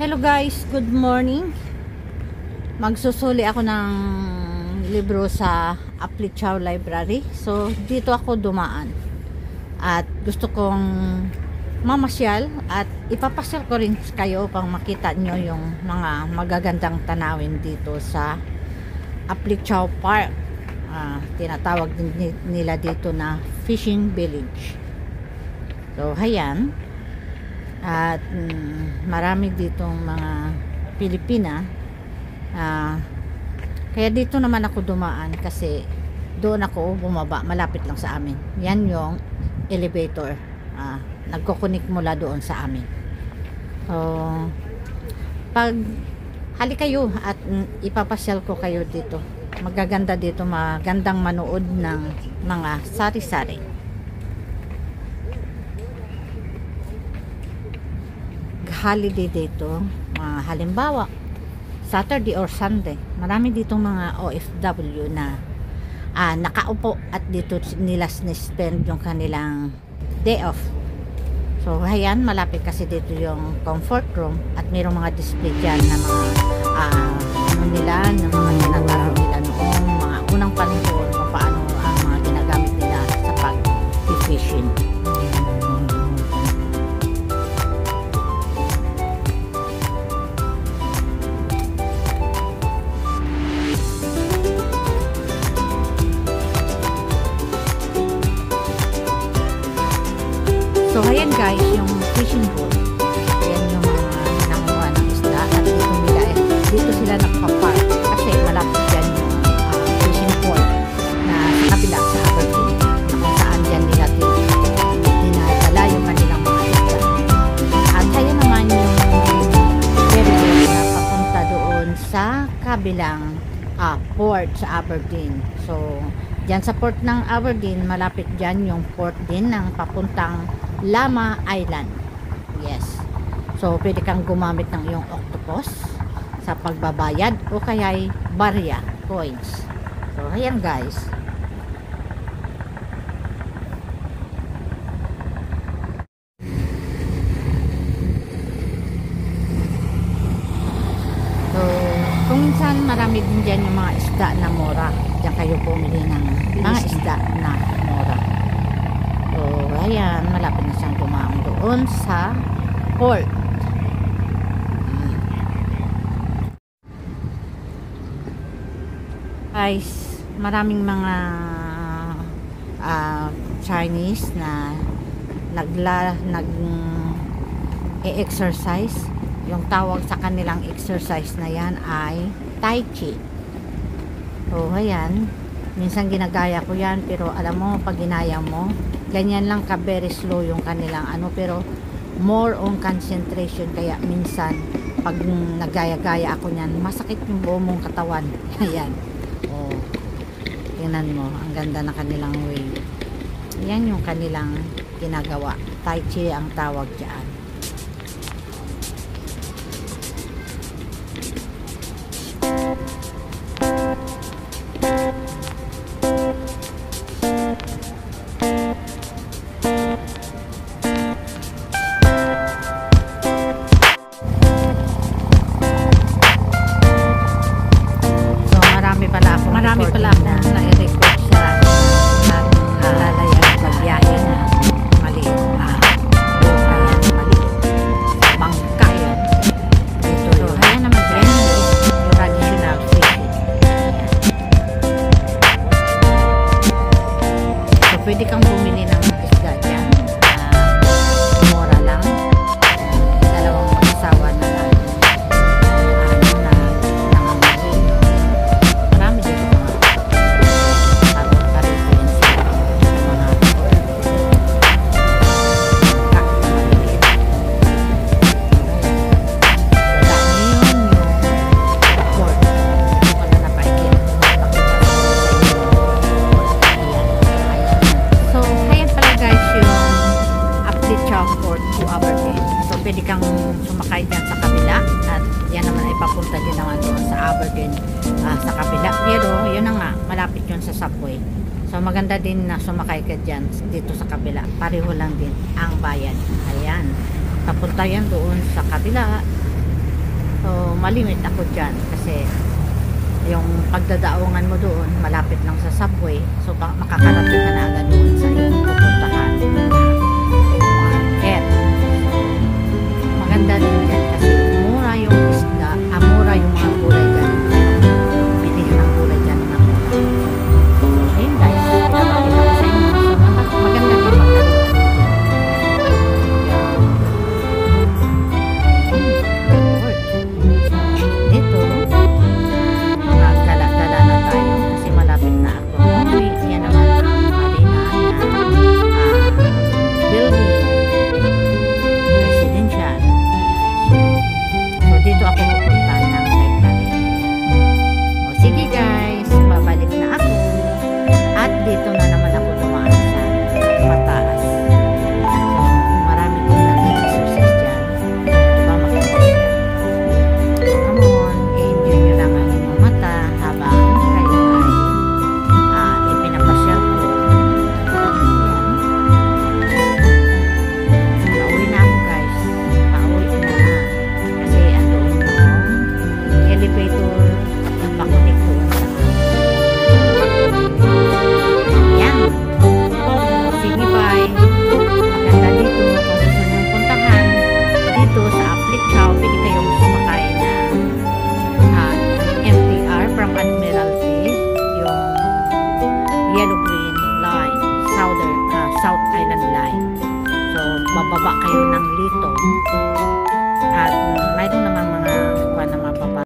Hello guys, good morning. Magsusuli ako ng libro sa Aplichao Library. So dito ako dumaan at gusto kong mamasyal at ipapasyal ko rin kayo pang makita nyo yung mga magagandang tanawin dito sa Aplichao Park. Tinatawag din nila dito na fishing village. So ayan. At marami ditong mga Pilipina. Kaya dito naman ako dumaan kasi doon ako bumaba, malapit lang sa amin. Yan yung elevator. Nagkukunik mula doon sa amin. So pag hali kayo at ipapasyal ko kayo dito. Magaganda dito, magandang manood ng mga sari-sari. Holiday dito, halimbawa Saturday or Sunday, marami ditong mga OFW na nakaupo at dito nila spend yung kanilang day off. So ayan, malapit kasi dito yung comfort room at mayroong mga display dyan na mga ng mga ginagawa nila noong mga unang panahon, kung paano ang mga ginagamit nila sa pag-fishing. So ayan guys, yung fishing boat. Ayan yung mga nanguha ng isda at dito sila nagpa-park kasi malapit dyan yung fishing port na sa kabila sa Aberdeen, na kung saan dyan nila dinadala yung kanilang mga isda. At kaya naman yung ferry boat na papunta doon sa kabilang port sa Aberdeen. So dyan sa port ng Aberdeen, malapit dyan yung port din ng papuntang Lama Island. Yes. So pwede kang gumamit ng iyong octopus sa pagbabayad o kaya'y barya coins. So ayan guys. So kung minsan marami din dyan yung mga isda na mura, dyan kayo bumili ng mga isda na mura. So ayan, malapit na siyang dumaan doon sa port. Guys, maraming mga Chinese na nag-exercise. Yung tawag sa kanilang exercise na yan ay Tai Chi. So ayan, minsan ginagaya ko yan, pero alam mo, pag ginaya mo, ganyan lang ka, very slow yung kanilang pero more on concentration. Kaya minsan pag nagaya-gaya ako niyan, masakit yung buo mong katawan. Ayan, tingnan mo, ang ganda na kanilang way. Yan yung kanilang ginagawa. Tai Chi ang tawag dyan. Marami pala ako na i-record sa lalayan sa biyahe na maliit. Ayan, maliit. Bangka yun. Dito. Ayan naman dyan yung traditional fishing. So pwede kang bumili ng isda dyan. Mura lang. Dalawang mag-asawa na lang. Pwede kang sumakay dyan sa kabila at yan naman ay papunta din naman doon sa Aberdeen sa kabila, pero yun na nga, malapit yun sa subway. So maganda din na sumakay ka dyan dito sa kabila, pareho lang din ang bayan. Ayan, papunta yan doon sa kabila So, malimit ako dyan kasi yung pagdadaongan mo doon, malapit lang sa subway. So, makakarating ka na agad doon sa iyong pupuntahan market. So, maganda din yan kasi mura yung isda, mura yung mga gulay dyan. Bilihan ng gulay dyan na mura. So, ayun guys, pinapakita ko sa inyo. So, maganda din magkaluan. Dito, magkala-gala na tayo kasi malapit na ako. Yan naman ang marina na building, residential. So, dito ako pupunta ng Taytay. O, sige guys, babalik na ako. At dito na naman ako dumaan sa mataas. So, marami kong nag-exercise dyan. Diba maganda siya? Come on, i-enjoy nyo lang ang inyong mata habang kayo ay ipinapasyal ko. Ayan. Pauwi na ako guys. Pauwi na. Kasi andun yung elevator pakunik doon sa ayan. Sige bye. Maganda dito. Kung gusto nyong puntahan dito sa Aplicao, pwede kayong sumakay na MTR from Admiralty, yung Yellow Green Line, South Island Line. So, bababa kayo ng Lito.